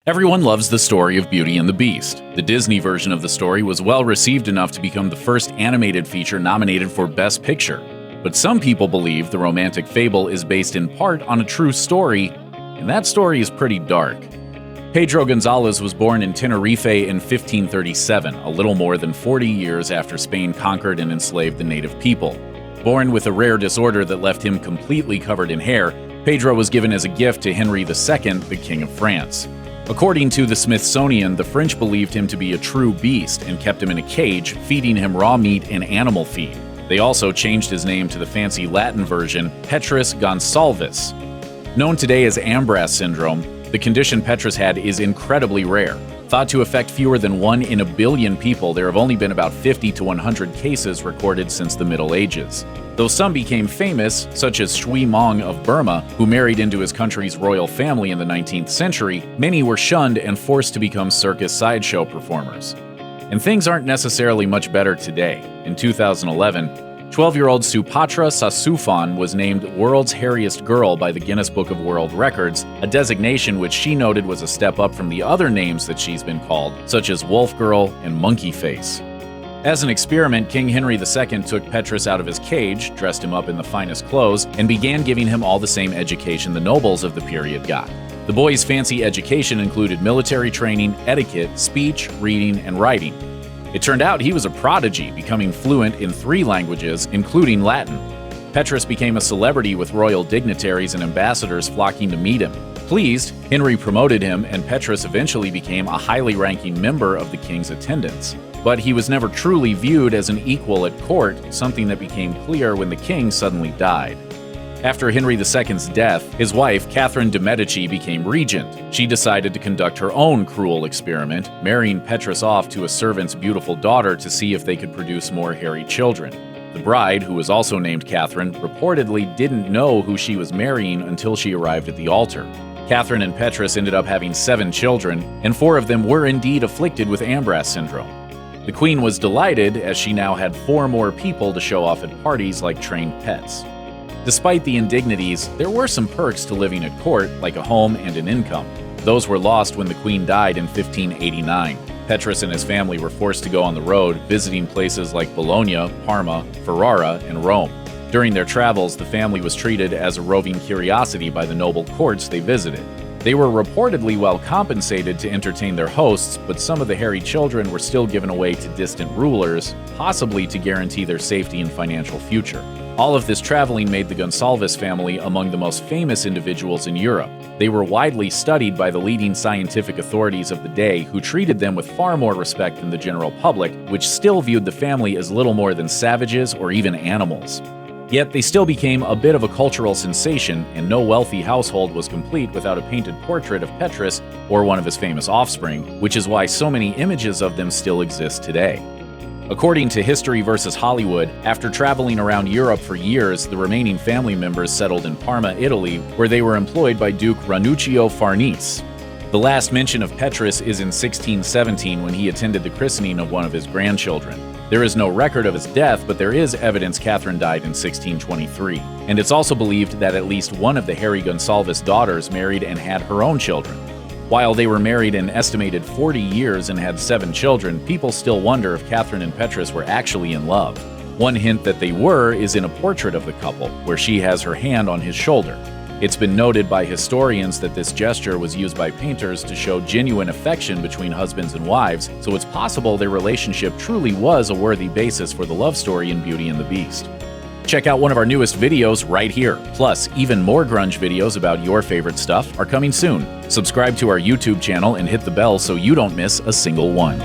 Everyone loves the story of Beauty and the Beast. The Disney version of the story was well received enough to become the first animated feature nominated for Best Picture. But some people believe the romantic fable is based in part on a true story, and that story is pretty dark. Pedro Gonzalez was born in Tenerife in 1537, a little more than 40 years after Spain conquered and enslaved the native people. Born with a rare disorder that left him completely covered in hair, Pedro was given as a gift to Henry II, the King of France. According to the Smithsonian, the French believed him to be a true beast and kept him in a cage, feeding him raw meat and animal feed. They also changed his name to the fancy Latin version, Petrus Gonsalvus. Known today as Ambras syndrome, the condition Petrus had is incredibly rare. Thought to affect fewer than 1 in a billion people, there have only been about 50 to 100 cases recorded since the Middle Ages. Though some became famous, such as Shui Mong of Burma, who married into his country's royal family in the 19th century, many were shunned and forced to become circus sideshow performers. And things aren't necessarily much better today. In 2011, 12-year-old Supatra Sassoufan was named World's Hairiest Girl by the Guinness Book of World Records, a designation which she noted was a step up from the other names that she's been called, such as Wolf Girl and Monkey Face. As an experiment, King Henry II took Petrus out of his cage, dressed him up in the finest clothes, and began giving him all the same education the nobles of the period got. The boy's fancy education included military training, etiquette, speech, reading, and writing. It turned out he was a prodigy, becoming fluent in 3 languages, including Latin. Petrus became a celebrity with royal dignitaries and ambassadors flocking to meet him. Pleased, Henry promoted him, and Petrus eventually became a highly ranking member of the king's attendants. But he was never truly viewed as an equal at court, something that became clear when the king suddenly died. After Henry II's death, his wife, Catherine de' Medici, became regent. She decided to conduct her own cruel experiment, marrying Petrus off to a servant's beautiful daughter to see if they could produce more hairy children. The bride, who was also named Catherine, reportedly didn't know who she was marrying until she arrived at the altar. Catherine and Petrus ended up having 7 children, and 4 of them were indeed afflicted with Ambras syndrome. The queen was delighted, as she now had 4 more people to show off at parties like trained pets. Despite the indignities, there were some perks to living at court, like a home and an income. Those were lost when the queen died in 1589. Petrus and his family were forced to go on the road, visiting places like Bologna, Parma, Ferrara, and Rome. During their travels, the family was treated as a roving curiosity by the noble courts they visited. They were reportedly well compensated to entertain their hosts, but some of the hairy children were still given away to distant rulers, possibly to guarantee their safety and financial future. All of this traveling made the Gonsalves family among the most famous individuals in Europe. They were widely studied by the leading scientific authorities of the day, who treated them with far more respect than the general public, which still viewed the family as little more than savages or even animals. Yet they still became a bit of a cultural sensation, and no wealthy household was complete without a painted portrait of Petrus or one of his famous offspring, which is why so many images of them still exist today. According to History vs. Hollywood, after traveling around Europe for years, the remaining family members settled in Parma, Italy, where they were employed by Duke Ranuccio Farnese. The last mention of Petrus is in 1617 when he attended the christening of one of his grandchildren. There is no record of his death, but there is evidence Catherine died in 1623. And it's also believed that at least one of the hairy Gonsalves daughters married and had her own children. While they were married an estimated 40 years and had 7 children, people still wonder if Catherine and Petrus were actually in love. One hint that they were is in a portrait of the couple, where she has her hand on his shoulder. It's been noted by historians that this gesture was used by painters to show genuine affection between husbands and wives, so it's possible their relationship truly was a worthy basis for the love story in Beauty and the Beast. Check out one of our newest videos right here. Plus, even more grunge videos about your favorite stuff are coming soon. Subscribe to our YouTube channel and hit the bell so you don't miss a single one.